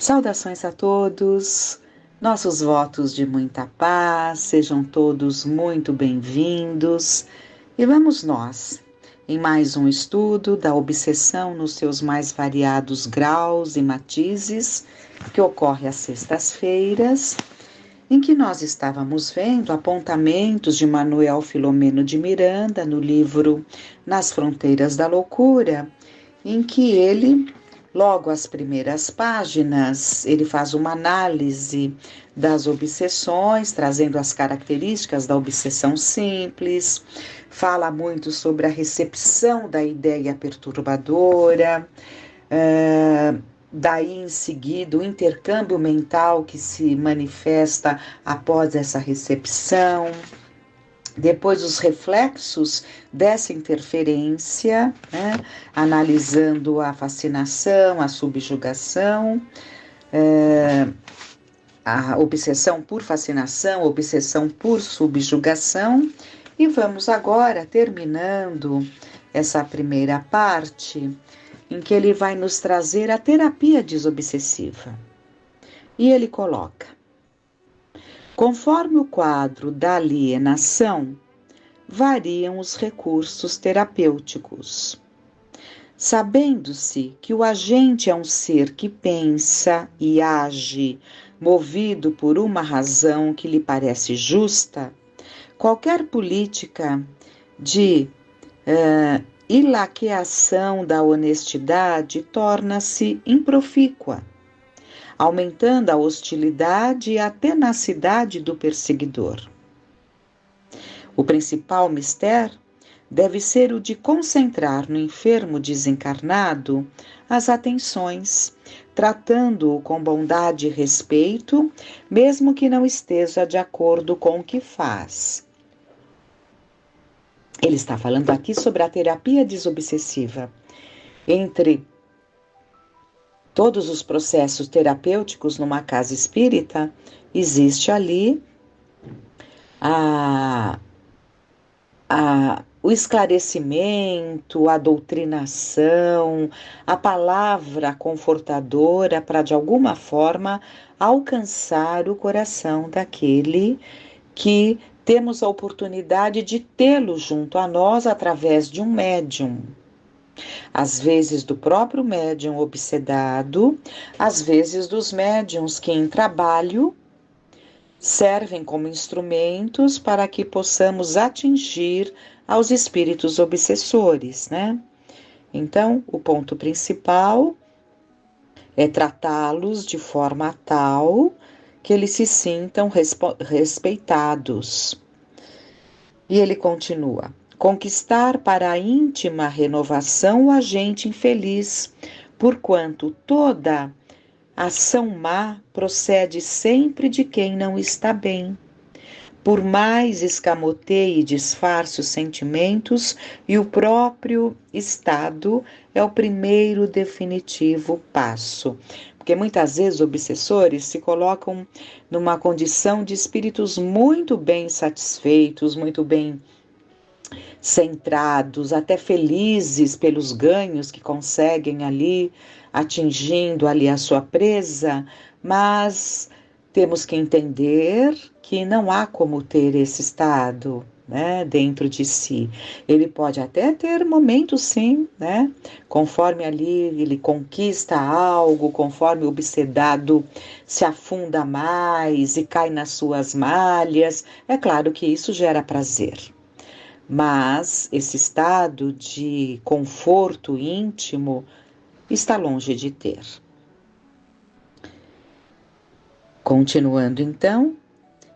Saudações a todos, nossos votos de muita paz, sejam todos muito bem-vindos e vamos nós, em mais um estudo da obsessão nos seus mais variados graus e matizes, que ocorre às sextas-feiras, em que nós estávamos vendo apontamentos de Manuel Filomeno de Miranda no livro Nas Fronteiras da Loucura, em que ele, logo às primeiras páginas, ele faz uma análise das obsessões, trazendo as características da obsessão simples, fala muito sobre a recepção da ideia perturbadora, daí em seguida o intercâmbio mental que se manifesta após essa recepção, depois os reflexos dessa interferência, analisando a fascinação, a subjugação, a obsessão por fascinação, obsessão por subjugação, e vamos agora terminando essa primeira parte, em que ele vai nos trazer a terapia desobsessiva. E ele coloca: conforme o quadro da alienação, variam os recursos terapêuticos. Sabendo-se que o agente é um ser que pensa e age, movido por uma razão que lhe parece justa, qualquer política de ilaqueação da honestidade torna-se improfícua, aumentando a hostilidade e a tenacidade do perseguidor. O principal mistério deve ser o de concentrar no enfermo desencarnado as atenções, tratando-o com bondade e respeito, mesmo que não esteja de acordo com o que faz. Ele está falando aqui sobre a terapia desobsessiva. Entre todos os processos terapêuticos numa casa espírita, existe ali o esclarecimento, a doutrinação, a palavra confortadora para, de alguma forma, alcançar o coração daquele que temos a oportunidade de tê-lo junto a nós através de um médium. Às vezes do próprio médium obsedado, às vezes dos médiums que em trabalho servem como instrumentos para que possamos atingir aos espíritos obsessores, né? Então, o ponto principal é tratá-los de forma tal que eles se sintam respeitados. E ele continua: conquistar para a íntima renovação o agente infeliz, porquanto toda ação má procede sempre de quem não está bem. Por mais escamoteie e disfarce os sentimentos, e o próprio estado é o primeiro definitivo passo. Porque muitas vezes obsessores se colocam numa condição de espíritos muito bem satisfeitos, muito bem centrados, até felizes pelos ganhos que conseguem ali, atingindo ali a sua presa, mas temos que entender que não há como ter esse estado, né, dentro de si. Ele pode até ter momentos, sim, né, conforme ali ele conquista algo, conforme o obsedado se afunda mais e cai nas suas malhas, é claro que isso gera prazer. Mas esse estado de conforto íntimo está longe de ter. Continuando então,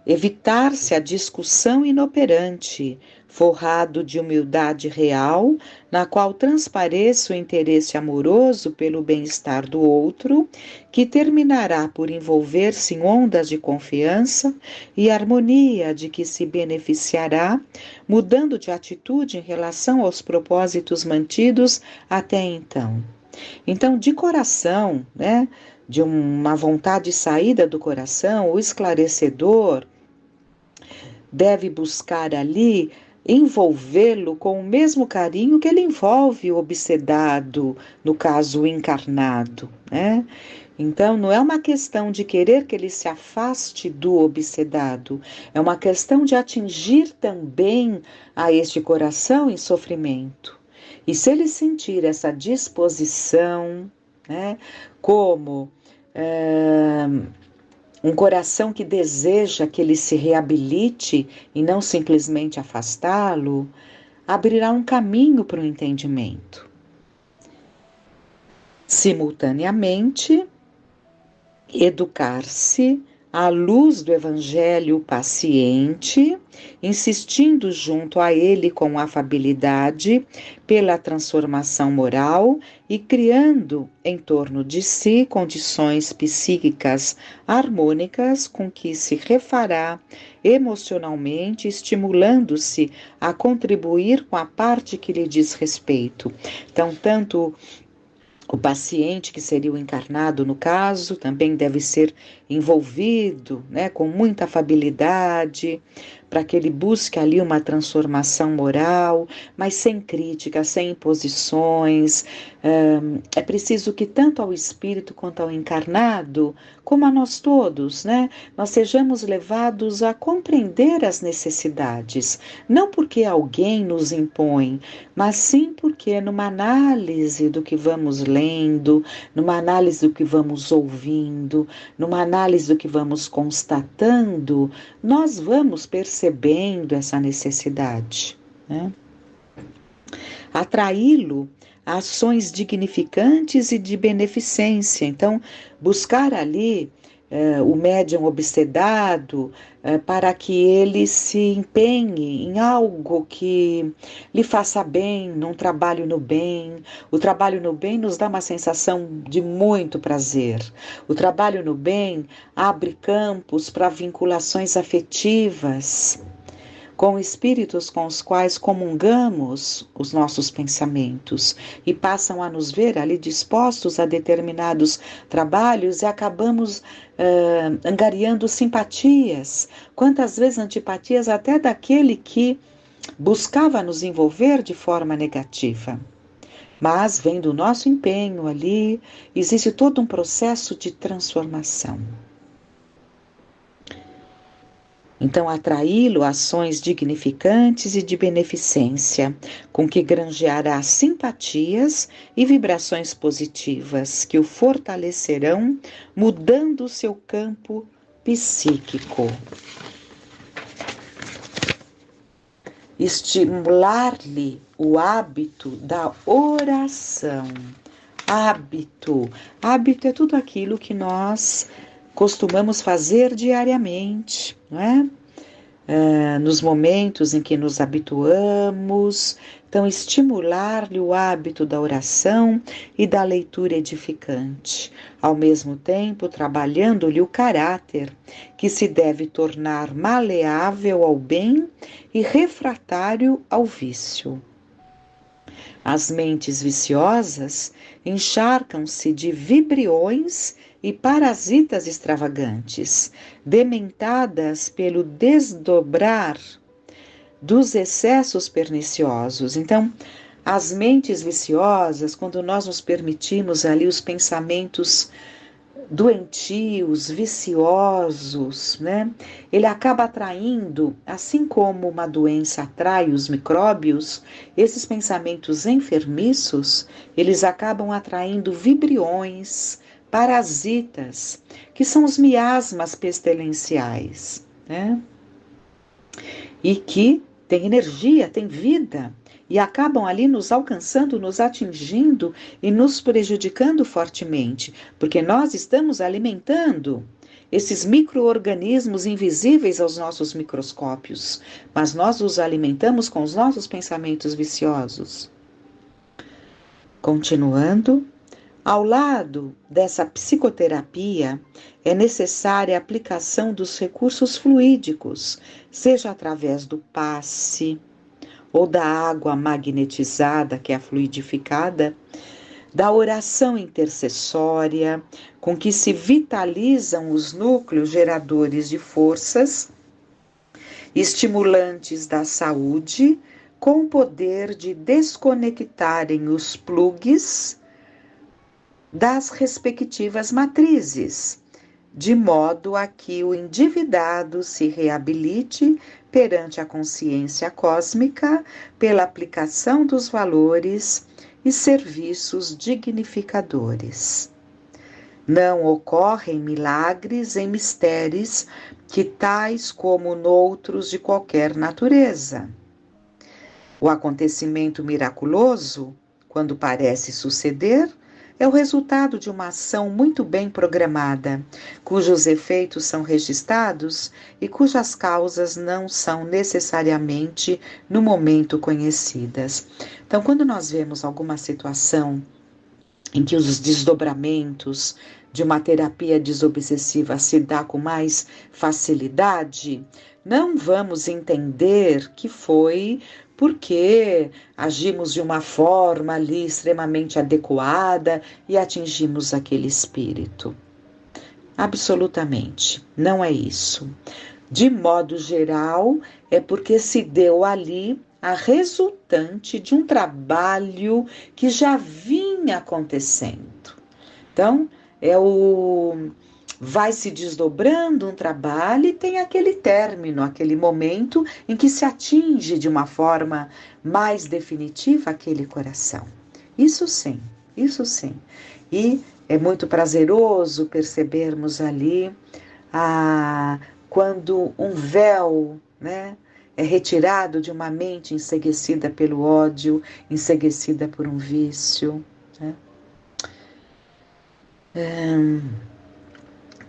evitar-se a discussão inoperante, forrado de humildade real, na qual transpareça o interesse amoroso pelo bem-estar do outro, que terminará por envolver-se em ondas de confiança e harmonia de que se beneficiará, mudando de atitude em relação aos propósitos mantidos até então. Então, de coração, né, de uma vontade saída do coração, o esclarecedor deve buscar ali envolvê-lo com o mesmo carinho que ele envolve o obsedado, no caso o encarnado, né? Então, não é uma questão de querer que ele se afaste do obsedado, é uma questão de atingir também a este coração em sofrimento. E se ele sentir essa disposição, né, como um coração que deseja que ele se reabilite e não simplesmente afastá-lo, abrirá um caminho para o entendimento. Simultaneamente, educar-se à luz do Evangelho paciente, insistindo junto a ele com afabilidade pela transformação moral e criando em torno de si condições psíquicas harmônicas com que se refará emocionalmente, estimulando-se a contribuir com a parte que lhe diz respeito. Então, tanto o paciente, que seria o encarnado no caso, também deve ser envolvido, né, com muita afabilidade, para que ele busque ali uma transformação moral, mas sem crítica, sem imposições. É preciso que tanto ao espírito quanto ao encarnado, como a nós todos, né, nós sejamos levados a compreender as necessidades, não porque alguém nos impõe, mas sim porque numa análise do que vamos lendo, numa análise do que vamos ouvindo, numa análise do que vamos constatando, nós vamos percebendo essa necessidade, né? Atraí-lo a ações dignificantes e de beneficência. Então, buscar ali o médium obsedado para que ele se empenhe em algo que lhe faça bem, num trabalho no bem. O trabalho no bem nos dá uma sensação de muito prazer. O trabalho no bem abre campos para vinculações afetivas com espíritos com os quais comungamos os nossos pensamentos e passam a nos ver ali dispostos a determinados trabalhos e acabamos angariando simpatias, quantas vezes antipatias até daquele que buscava nos envolver de forma negativa. Mas, vendo o nosso empenho ali, existe todo um processo de transformação. Então, atraí-lo a ações dignificantes e de beneficência, com que granjeará simpatias e vibrações positivas que o fortalecerão, mudando o seu campo psíquico. Estimular-lhe o hábito da oração. Hábito é tudo aquilo que nós costumamos fazer diariamente, não é? Nos momentos em que nos habituamos, então estimular-lhe o hábito da oração e da leitura edificante, ao mesmo tempo trabalhando-lhe o caráter, que se deve tornar maleável ao bem e refratário ao vício. As mentes viciosas encharcam-se de vibriões e parasitas extravagantes, dementadas pelo desdobrar dos excessos perniciosos. Então, as mentes viciosas, quando nós nos permitimos ali os pensamentos doentios, viciosos, né? Ele acaba atraindo, assim como uma doença atrai os micróbios, esses pensamentos enfermiços, eles acabam atraindo vibriões, parasitas, que são os miasmas pestilenciais, né? E que têm energia, têm vida, e acabam ali nos alcançando, nos atingindo e nos prejudicando fortemente, porque nós estamos alimentando esses micro-organismos invisíveis aos nossos microscópios, mas nós os alimentamos com os nossos pensamentos viciosos. Continuando, ao lado dessa psicoterapia, é necessária a aplicação dos recursos fluídicos, seja através do passe, ou da água magnetizada, que é a fluidificada, da oração intercessória, com que se vitalizam os núcleos geradores de forças, estimulantes da saúde, com o poder de desconectarem os plugs das respectivas matrizes, de modo a que o endividado se reabilite perante a consciência cósmica pela aplicação dos valores e serviços dignificadores. Não ocorrem milagres em mistérios que tais como noutros de qualquer natureza. O acontecimento miraculoso, quando parece suceder, é o resultado de uma ação muito bem programada, cujos efeitos são registrados e cujas causas não são necessariamente no momento conhecidas. Então, quando nós vemos alguma situação em que os desdobramentos de uma terapia desobsessiva se dá com mais facilidade, não vamos entender que foi porque agimos de uma forma ali extremamente adequada e atingimos aquele espírito. Absolutamente, não é isso. De modo geral, é porque se deu ali a resultante de um trabalho que já vinha acontecendo. Então, vai se desdobrando um trabalho e tem aquele término, aquele momento em que se atinge de uma forma mais definitiva aquele coração. Isso sim, isso sim. E é muito prazeroso percebermos ali quando um véu, né, é retirado de uma mente enseguecida pelo ódio, enseguecida por um vício, né?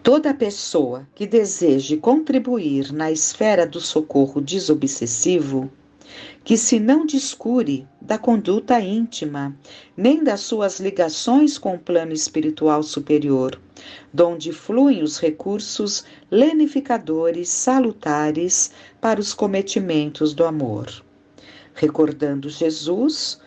Toda pessoa que deseje contribuir na esfera do socorro desobsessivo, que se não descure da conduta íntima, nem das suas ligações com o plano espiritual superior, donde fluem os recursos lenificadores salutares para os cometimentos do amor. Recordando Jesus,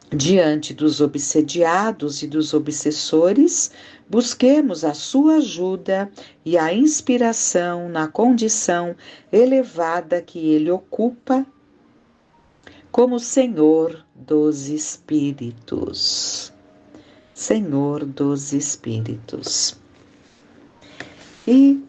diante dos obsediados e dos obsessores, busquemos a sua ajuda e a inspiração na condição elevada que ele ocupa como Senhor dos Espíritos. Senhor dos Espíritos. E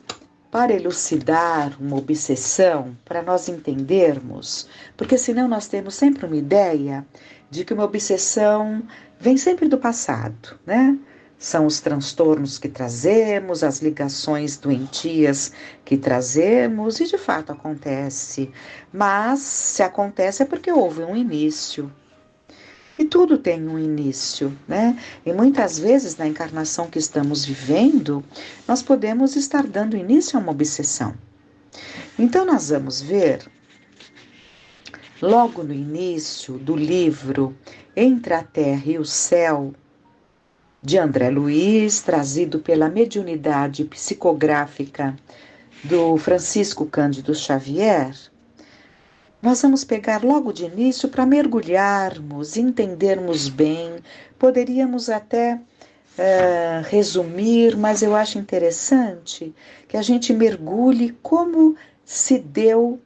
para elucidar uma obsessão, para nós entendermos, porque senão nós temos sempre uma ideia de que uma obsessão vem sempre do passado, né? São os transtornos que trazemos, as ligações doentias que trazemos, e de fato acontece. Mas se acontece é porque houve um início. E tudo tem um início, né? E muitas vezes na encarnação que estamos vivendo, nós podemos estar dando início a uma obsessão. Então nós vamos ver, logo no início do livro Entre a Terra e o Céu, de André Luiz, trazido pela mediunidade psicográfica do Francisco Cândido Xavier, nós vamos pegar logo de início para mergulharmos, entendermos bem, poderíamos até resumir, mas eu acho interessante que a gente mergulhe como se deu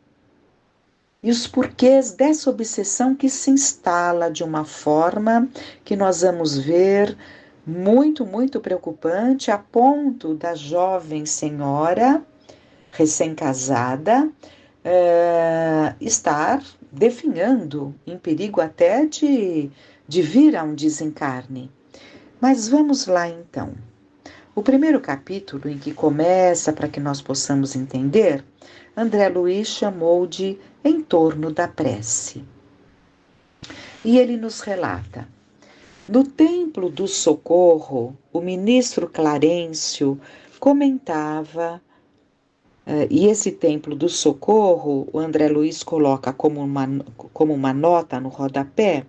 e os porquês dessa obsessão que se instala de uma forma que nós vamos ver muito, muito preocupante, a ponto da jovem senhora recém-casada estar definhando, em perigo até de vir a um desencarne. Mas vamos lá então. O primeiro capítulo em que começa, para que nós possamos entender, André Luiz chamou de Em Torno da Prece. E ele nos relata: no Templo do Socorro, o ministro Clarencio comentava, e esse Templo do Socorro, o André Luiz coloca como uma nota no rodapé,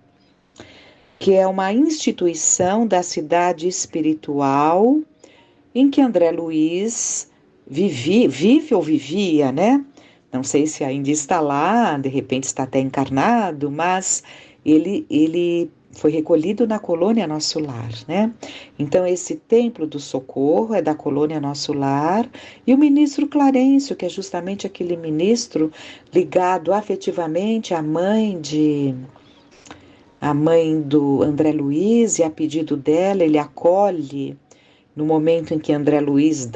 que é uma instituição da cidade espiritual em que André Luiz vive ou vivia, né? Não sei se ainda está lá, de repente está até encarnado, mas ele foi recolhido na colônia Nosso Lar, né? Então esse Templo do Socorro é da colônia Nosso Lar, e o ministro Clarencio, que é justamente aquele ministro ligado afetivamente à mãe de a mãe do André Luiz, e a pedido dela, ele acolhe, no momento em que André Luiz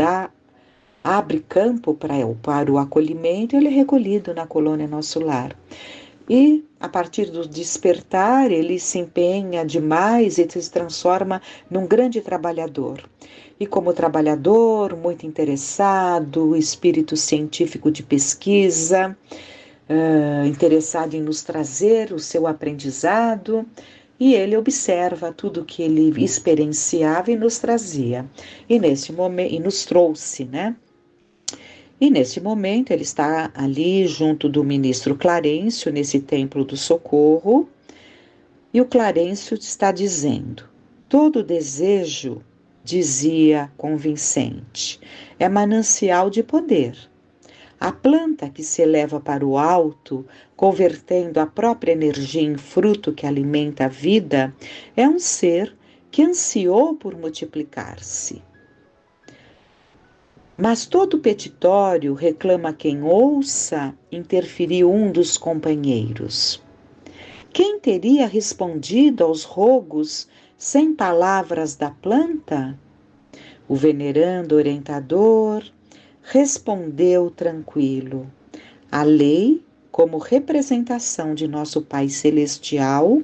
abre campo para o acolhimento, ele é recolhido na colônia Nosso Lar. E, a partir do despertar, ele se empenha demais e se transforma num grande trabalhador. E como trabalhador, muito interessado, espírito científico de pesquisa, interessado em nos trazer o seu aprendizado, e ele observa tudo que ele experienciava e nos trazia. E nesse momento, e nos trouxe, né? E nesse momento ele está ali junto do ministro Clarencio, nesse templo do Socorro, e o Clarencio está dizendo: todo desejo, dizia convincente, é manancial de poder. A planta que se eleva para o alto, convertendo a própria energia em fruto que alimenta a vida, é um ser que ansiou por multiplicar-se. Mas todo petitório, reclama quem ouça, interferiu um dos companheiros. Quem teria respondido aos rogos sem palavras da planta? O venerando orientador respondeu tranquilo: a lei, como representação de nosso Pai Celestial,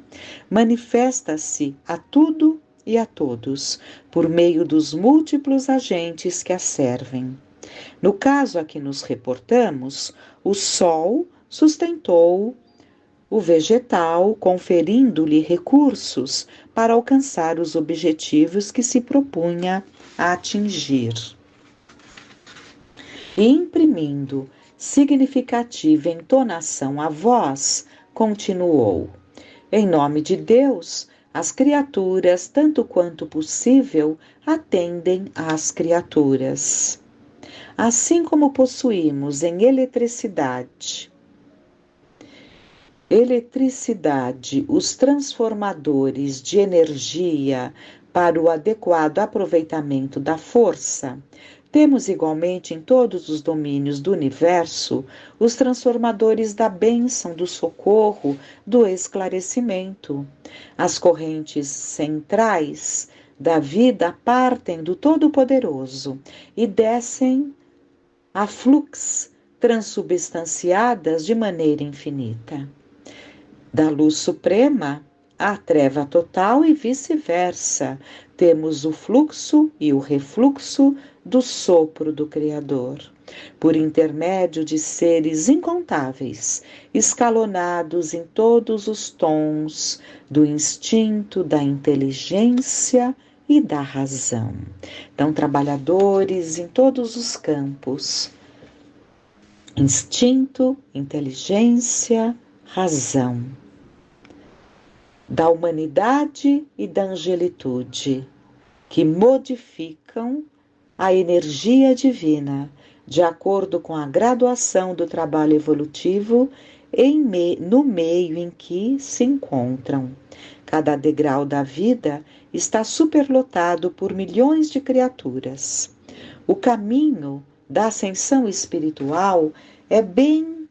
manifesta-se a tudo e a todos, por meio dos múltiplos agentes que a servem. No caso a que nos reportamos, o Sol sustentou o vegetal, conferindo-lhe recursos para alcançar os objetivos que se propunha a atingir. E imprimindo significativa entonação à voz, continuou: em nome de Deus, as criaturas, tanto quanto possível, atendem às criaturas. Assim como possuímos em eletricidade os transformadores de energia para o adequado aproveitamento da força, temos igualmente em todos os domínios do universo os transformadores da bênção, do socorro, do esclarecimento. As correntes centrais da vida partem do Todo-Poderoso e descem a flux, transubstanciadas de maneira infinita. Da luz suprema à treva total e vice-versa, temos o fluxo e o refluxo do sopro do Criador, por intermédio de seres incontáveis, escalonados em todos os tons do instinto, da inteligência e da razão. Então, trabalhadores em todos os campos: instinto, inteligência, razão, da humanidade e da angelitude, que modificam a energia divina de acordo com a graduação do trabalho evolutivo no meio em que se encontram. Cada degrau da vida está superlotado por milhões de criaturas. O caminho da ascensão espiritual é bem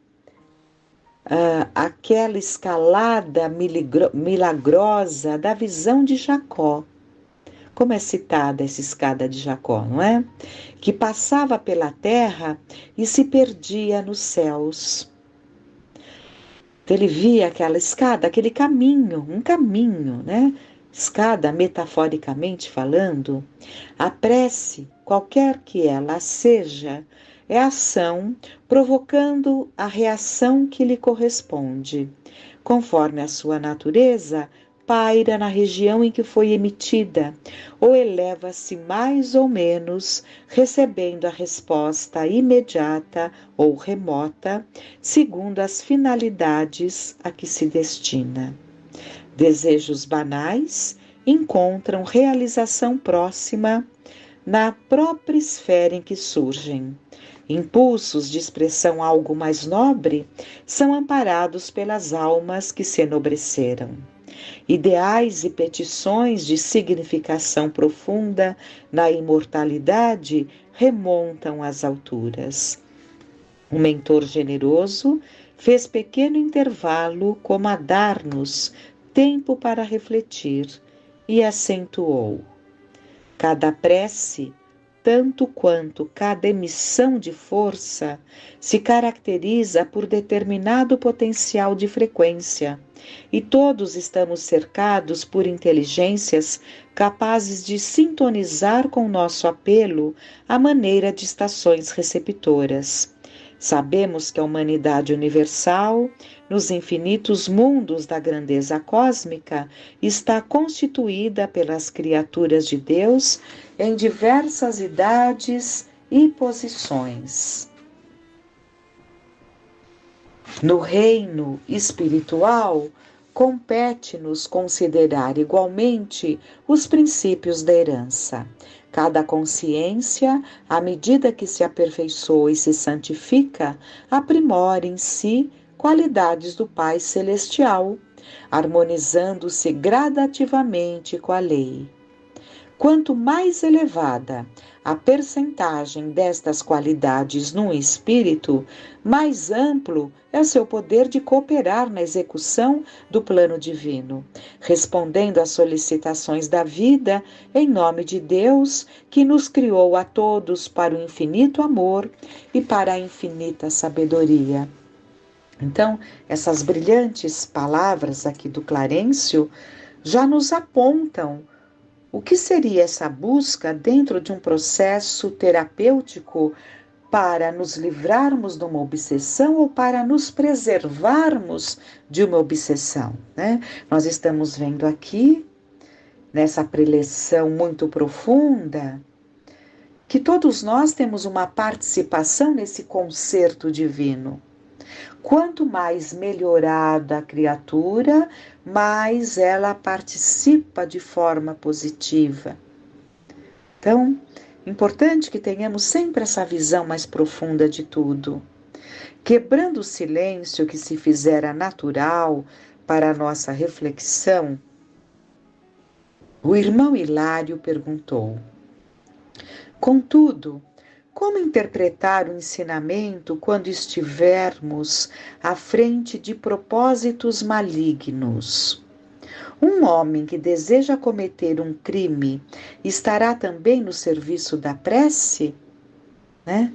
aquela escalada milagrosa da visão de Jacó. Como é citada essa escada de Jacó, não é? Que passava pela terra e se perdia nos céus. Então, ele via aquela escada, aquele caminho, um caminho, né? Escada, metaforicamente falando. A prece, qualquer que ela seja, é ação provocando a reação que lhe corresponde. Conforme a sua natureza, paira na região em que foi emitida, ou eleva-se mais ou menos, recebendo a resposta imediata ou remota, segundo as finalidades a que se destina. Desejos banais encontram realização próxima na própria esfera em que surgem. Impulsos de expressão algo mais nobre são amparados pelas almas que se enobreceram. Ideais e petições de significação profunda na imortalidade remontam às alturas. Um mentor generoso fez pequeno intervalo como a dar-nos tempo para refletir e acentuou: cada prece, tanto quanto cada emissão de força, se caracteriza por determinado potencial de frequência, e todos estamos cercados por inteligências capazes de sintonizar com nosso apelo à maneira de estações receptoras. Sabemos que a humanidade universal, nos infinitos mundos da grandeza cósmica, está constituída pelas criaturas de Deus em diversas idades e posições. No reino espiritual, compete-nos considerar igualmente os princípios da herança. Cada consciência, à medida que se aperfeiçoa e se santifica, aprimora em si qualidades do Pai Celestial, harmonizando-se gradativamente com a lei. Quanto mais elevada a percentagem destas qualidades num espírito, mais amplo é o seu poder de cooperar na execução do plano divino, respondendo às solicitações da vida em nome de Deus, que nos criou a todos para o infinito amor e para a infinita sabedoria. Então, essas brilhantes palavras aqui do Clarencio já nos apontam o que seria essa busca dentro de um processo terapêutico para nos livrarmos de uma obsessão ou para nos preservarmos de uma obsessão, né? Nós estamos vendo aqui, nessa preleção muito profunda, que todos nós temos uma participação nesse concerto divino. Quanto mais melhorada a criatura, mais ela participa de forma positiva. Então, importante que tenhamos sempre essa visão mais profunda de tudo. Quebrando o silêncio que se fizera natural para a nossa reflexão, o irmão Hilário perguntou: contudo, como interpretar o ensinamento quando estivermos à frente de propósitos malignos? Um homem que deseja cometer um crime estará também no serviço da prece? Né?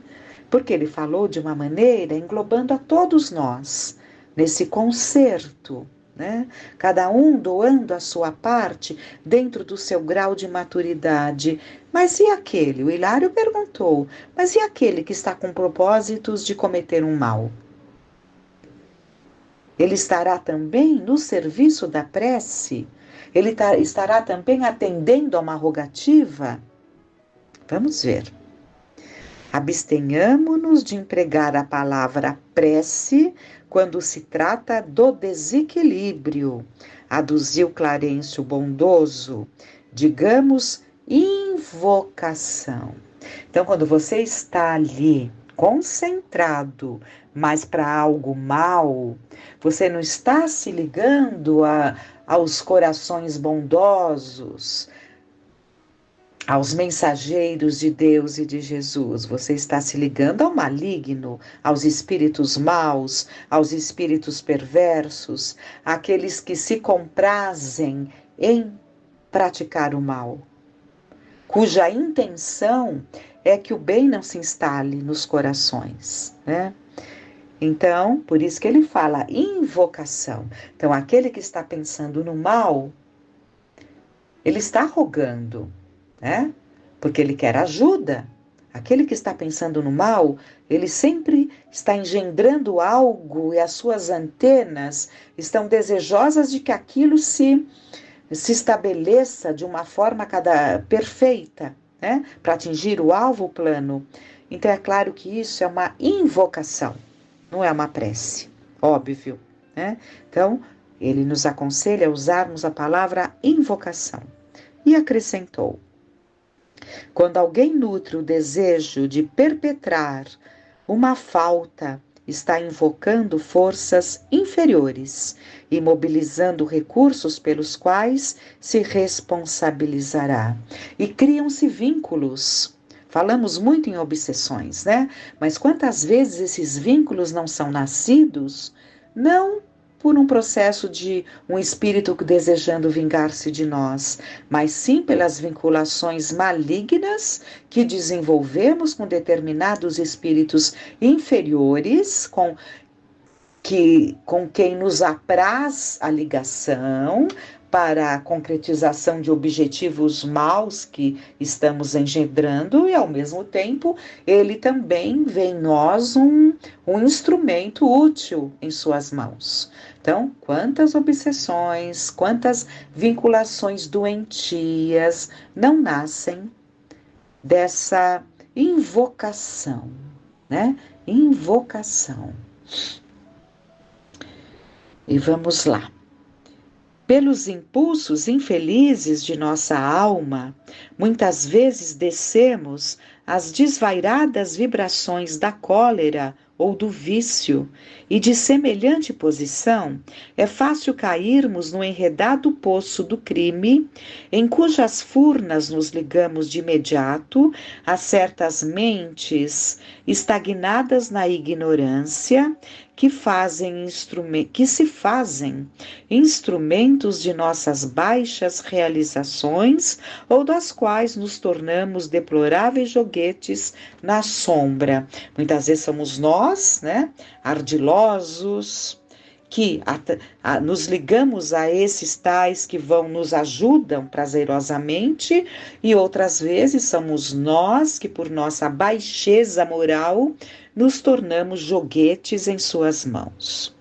Porque ele falou de uma maneira englobando a todos nós, nesse concerto, né? Cada um doando a sua parte dentro do seu grau de maturidade. Mas e aquele? O Hilário perguntou, mas e aquele que está com propósitos de cometer um mal? Ele estará também no serviço da prece? Ele estará também atendendo a uma rogativa? Vamos ver. Abstenhamo-nos de empregar a palavra prece quando se trata do desequilíbrio, aduziu Clarencio bondoso. Digamos, invocação. Então, quando você está ali concentrado, mas para algo mal, você não está se ligando aos corações bondosos, aos mensageiros de Deus e de Jesus. Você está se ligando ao maligno, aos espíritos maus, aos espíritos perversos, àqueles que se comprazem em praticar o mal, cuja intenção é que o bem não se instale nos corações, né? Então, por isso que ele fala invocação. Então, aquele que está pensando no mal, ele está rogando, né? Porque ele quer ajuda. Aquele que está pensando no mal, ele sempre está engendrando algo e as suas antenas estão desejosas de que aquilo se estabeleça de uma forma perfeita, né? Para atingir o alvo, o plano. Então é claro que isso é uma invocação, não é uma prece, óbvio, né? Então ele nos aconselha a usarmos a palavra invocação. E acrescentou: quando alguém nutre o desejo de perpetrar uma falta, está invocando forças inferiores e mobilizando recursos pelos quais se responsabilizará. E criam-se vínculos. Falamos muito em obsessões, né? Mas quantas vezes esses vínculos não são nascidos, não por um processo de um espírito desejando vingar-se de nós, mas sim pelas vinculações malignas que desenvolvemos com determinados espíritos inferiores, com quem nos apraz a ligação para a concretização de objetivos maus que estamos engendrando, e ao mesmo tempo ele também vê em nós um instrumento útil em suas mãos. Então, quantas obsessões, quantas vinculações doentias não nascem dessa invocação, né? Invocação. E vamos lá. Pelos impulsos infelizes de nossa alma, muitas vezes descemos as desvairadas vibrações da cólera ou do vício, e de semelhante posição é fácil cairmos no enredado poço do crime, em cujas furnas nos ligamos de imediato a certas mentes estagnadas na ignorância, que se fazem instrumentos de nossas baixas realizações, ou das quais nos tornamos deploráveis joguetes na sombra. Muitas vezes somos nós, né, ardilosos, que nos ligamos a esses tais que nos ajudam prazerosamente, e outras vezes somos nós que, por nossa baixeza moral, nos tornamos joguetes em suas mãos.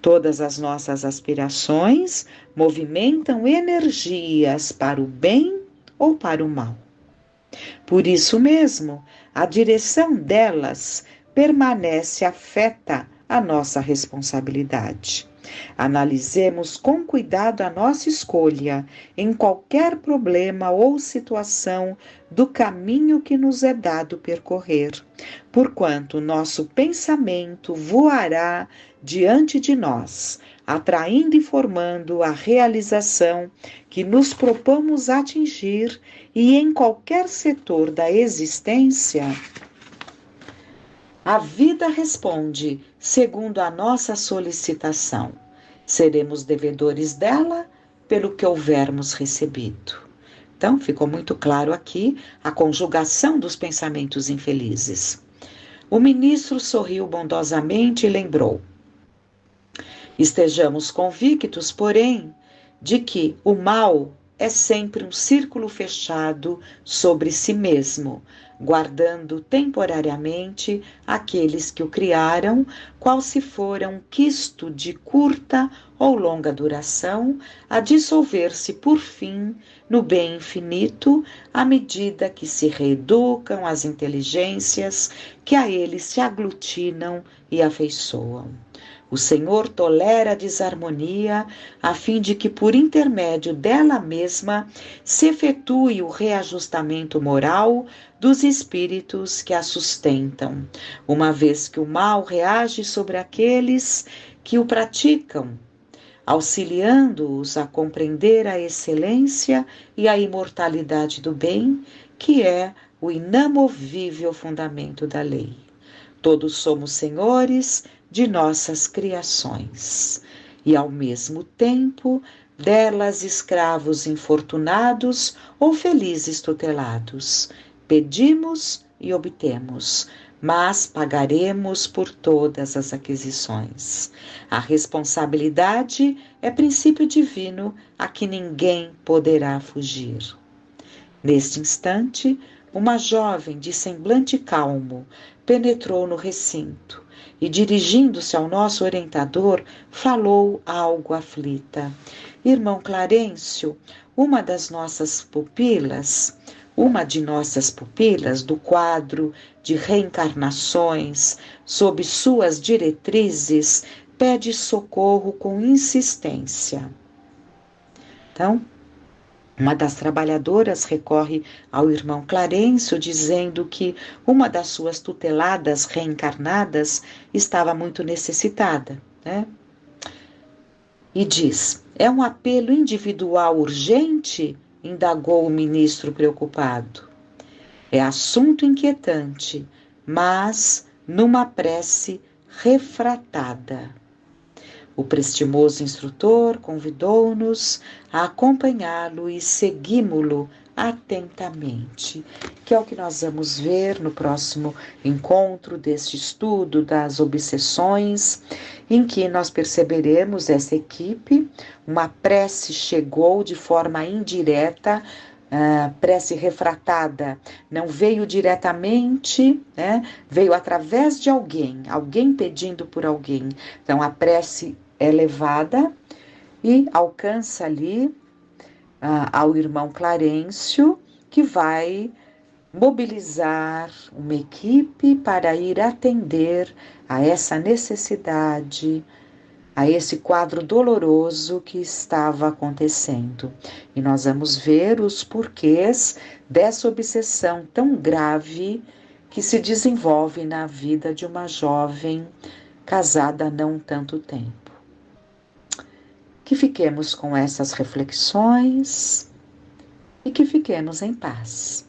Todas as nossas aspirações movimentam energias para o bem ou para o mal. Por isso mesmo, a direção delas permanece afeta a nossa responsabilidade. Analisemos com cuidado a nossa escolha em qualquer problema ou situação do caminho que nos é dado percorrer, porquanto nosso pensamento voará diante de nós, atraindo e formando a realização que nos propomos atingir, e em qualquer setor da existência, a vida responde segundo a nossa solicitação. Seremos devedores dela pelo que houvermos recebido. Então, ficou muito claro aqui a conjugação dos pensamentos infelizes. O ministro sorriu bondosamente e lembrou: estejamos convictos, porém, de que o mal é sempre um círculo fechado sobre si mesmo, guardando temporariamente aqueles que o criaram, qual se fora um quisto de curta ou longa duração, a dissolver-se por fim no bem infinito, à medida que se reeducam as inteligências que a ele se aglutinam e afeiçoam. O Senhor tolera a desarmonia, a fim de que, por intermédio dela mesma, se efetue o reajustamento moral dos espíritos que a sustentam, uma vez que o mal reage sobre aqueles que o praticam, auxiliando-os a compreender a excelência e a imortalidade do bem, que é o inamovível fundamento da lei. Todos somos senhores de nossas criações, e ao mesmo tempo delas escravos infortunados ou felizes tutelados. Pedimos e obtemos, mas pagaremos por todas as aquisições. A responsabilidade é princípio divino a que ninguém poderá fugir. Neste instante, uma jovem de semblante calmo penetrou no recinto e, dirigindo-se ao nosso orientador, falou algo aflita: Irmão Clarencio, uma de nossas pupilas do quadro de reencarnações, sob suas diretrizes, pede socorro com insistência. Então, uma das trabalhadoras recorre ao irmão Clarencio, dizendo que uma das suas tuteladas reencarnadas estava muito necessitada, né? E diz: é um apelo individual urgente? Indagou o ministro preocupado. É assunto inquietante, mas numa prece refratada. O prestimoso instrutor convidou-nos a acompanhá-lo e seguimos-lo atentamente, que é o que nós vamos ver no próximo encontro deste estudo das obsessões, em que nós perceberemos essa equipe. Uma prece chegou de forma indireta, prece refratada, não veio diretamente, né? Veio através de alguém pedindo por alguém. Então a prece é levada e alcança ali ao irmão Clarencio, que vai mobilizar uma equipe para ir atender a essa necessidade, a esse quadro doloroso que estava acontecendo. E nós vamos ver os porquês dessa obsessão tão grave que se desenvolve na vida de uma jovem casada há não tanto tempo. Que fiquemos com essas reflexões e que fiquemos em paz.